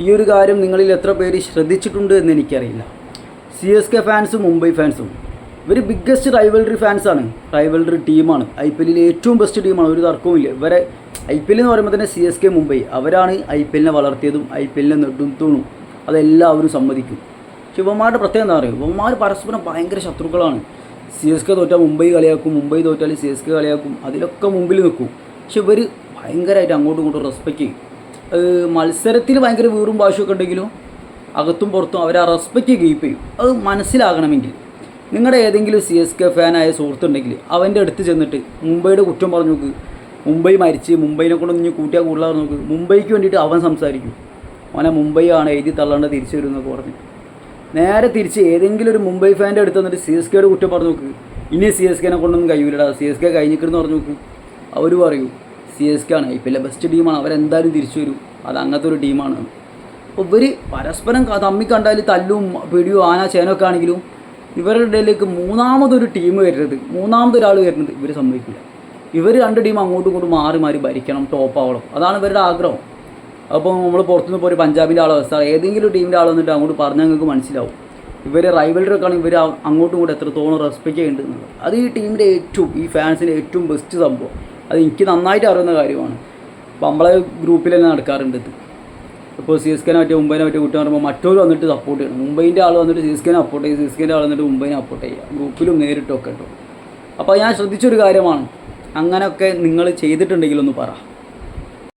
ഈ ഒരു കാര്യം നിങ്ങളിൽ എത്ര പേര് ശ്രദ്ധിച്ചിട്ടുണ്ട് എന്ന് എനിക്കറിയില്ല. CSK ഫാൻസും മുംബൈ ഫാൻസും ഇവർ ബിഗ്ഗസ്റ്റ് ഫാൻസാണ്, റൈവൽറി ടീമാണ്. IPLിലെ ഏറ്റവും ബെസ്റ്റ് ടീമാണ്, ഒരു തർക്കവുമില്ല. ഇവരെ IPL എന്ന് പറയുമ്പോൾ തന്നെ CSK മുംബൈ അവരാണ് IPLനെ വളർത്തിയതും IPLനെ നെടുന്തൂണും, അതെല്ലാവരും സമ്മതിക്കും. പക്ഷെ ഇവന്മാരുടെ പ്രത്യേകം എന്താ പറയുക, ഇവന്മാർ പരസ്പരം ഭയങ്കര ശത്രുക്കളാണ്. CSK തോറ്റാൽ മുംബൈ കളിയാക്കും, മുംബൈ തോറ്റാൽ CSK കളിയാക്കും, അതിലൊക്കെ മുമ്പിൽ നിൽക്കും. പക്ഷെ ഇവർ ഭയങ്കരമായിട്ട് അങ്ങോട്ടും ഇങ്ങോട്ടും റെസ്പെക്റ്റ് ചെയ്യും. മത്സരത്തിൽ ഭയങ്കര വീറും ഭാഷയൊക്കെ ഉണ്ടെങ്കിലും അകത്തും പുറത്തും അവർ ആ റെസ്പെക്റ്റ് കീപ്പ് ചെയ്യും. അത് മനസ്സിലാകണമെങ്കിൽ നിങ്ങളുടെ ഏതെങ്കിലും CSK ഫാനായ സുഹൃത്തുണ്ടെങ്കിൽ അവൻ്റെ അടുത്ത് ചെന്നിട്ട് മുംബൈയുടെ കുറ്റം പറഞ്ഞു നോക്ക്. മുംബൈ മരിച്ച് മുംബൈനെ കൊണ്ടൊന്നും ഇനി കൂട്ടിയാൽ കൂടുതലാറ് നോക്ക്. മുംബൈക്ക് വേണ്ടിയിട്ട് അവൻ സംസാരിക്കും. അവനെ മുംബൈ ആണ് എഴുതി തള്ളേണ്ട തിരിച്ചു വരും എന്നൊക്കെ പറഞ്ഞു. നേരെ തിരിച്ച് ഏതെങ്കിലും ഒരു മുംബൈ ഫാൻ്റെ അടുത്ത് വന്നിട്ട് CSKയുടെ കുറ്റം പറഞ്ഞു നോക്ക്. ഇനി CSKനെ കൊണ്ടൊന്നും കഴിയൂലടാ, CSK കഴിഞ്ഞിട്ടെന്ന് പറഞ്ഞു നോക്ക്. അവർ പറയൂ CSK ആണ് IPLിലെ ബെസ്റ്റ് ടീമാണ്, അവരെന്തായാലും തിരിച്ചു വരും, അത് അങ്ങനത്തെ ഒരു ടീമാണ്. അപ്പോൾ ഇവർ പരസ്പരം തമ്മി കണ്ടാൽ തല്ലും പിടിയും ആന ചേനൊക്കെ ആണെങ്കിലും ഇവരുടെ ഇടയിലേക്ക് മൂന്നാമതൊരു ടീം വരുന്നത്, മൂന്നാമതൊരാൾ വരുന്നത് ഇവർ സമ്മതിക്കില്ല. ഇവർ രണ്ട് ടീം അങ്ങോട്ടും ഇങ്ങോട്ടും മാറി മാറി ഭരിക്കണം, ടോപ്പ് ആവണം, അതാണ് ഇവരുടെ ആഗ്രഹം. അപ്പോൾ നമ്മൾ പുറത്തുനിന്ന് ഇപ്പോൾ ഒരു പഞ്ചാബിൻ്റെ ആളവസ്ഥ ഏതെങ്കിലും ടീമിൻ്റെ ആൾ വന്നിട്ട് അങ്ങോട്ട് പറഞ്ഞാൽ നിങ്ങൾക്ക് മനസ്സിലാവും ഇവർ റൈവലറിയൊക്കെയാണ് ഇവർ അങ്ങോട്ടും ഇങ്ങോട്ടും എത്രത്തോളം റെസ്പെക്റ്റ് ചെയ്യുന്നുണ്ടെന്നുള്ളത്. അത് ഈ ടീമിൻ്റെ ഏറ്റവും, ഈ ഫാൻസിൻ്റെ ഏറ്റവും ബെസ്റ്റ് സംഭവം. അത് എനിക്ക് നന്നായിട്ട് അറിയുന്ന കാര്യമാണ്. അപ്പോൾ നമ്മളെ ഗ്രൂപ്പിൽ തന്നെ നടക്കാറുണ്ട് ഇത്. ഇപ്പോൾ CSKനെ പറ്റിയ മുംബൈനെ പറ്റിയ കുറ്റം പറയുമ്പോൾ മറ്റൊരു വന്നിട്ട് സപ്പോർട്ട് ചെയ്യണം. മുംബൈൻ്റെ ആൾ വന്നിട്ട് CSKനെ സപ്പോർട്ട് ചെയ്യും, CSKൻ്റെ ആൾ വന്നിട്ട് മുംബൈനെ സപ്പോർട്ട് ചെയ്യുക, ഗ്രൂപ്പിലും നേരിട്ടൊക്കെ കേട്ടോ. അപ്പോൾ ഞാൻ ശ്രദ്ധിച്ചൊരു കാര്യമാണ്, അങ്ങനെയൊക്കെ നിങ്ങൾ ചെയ്തിട്ടുണ്ടെങ്കിലൊന്ന് പറ.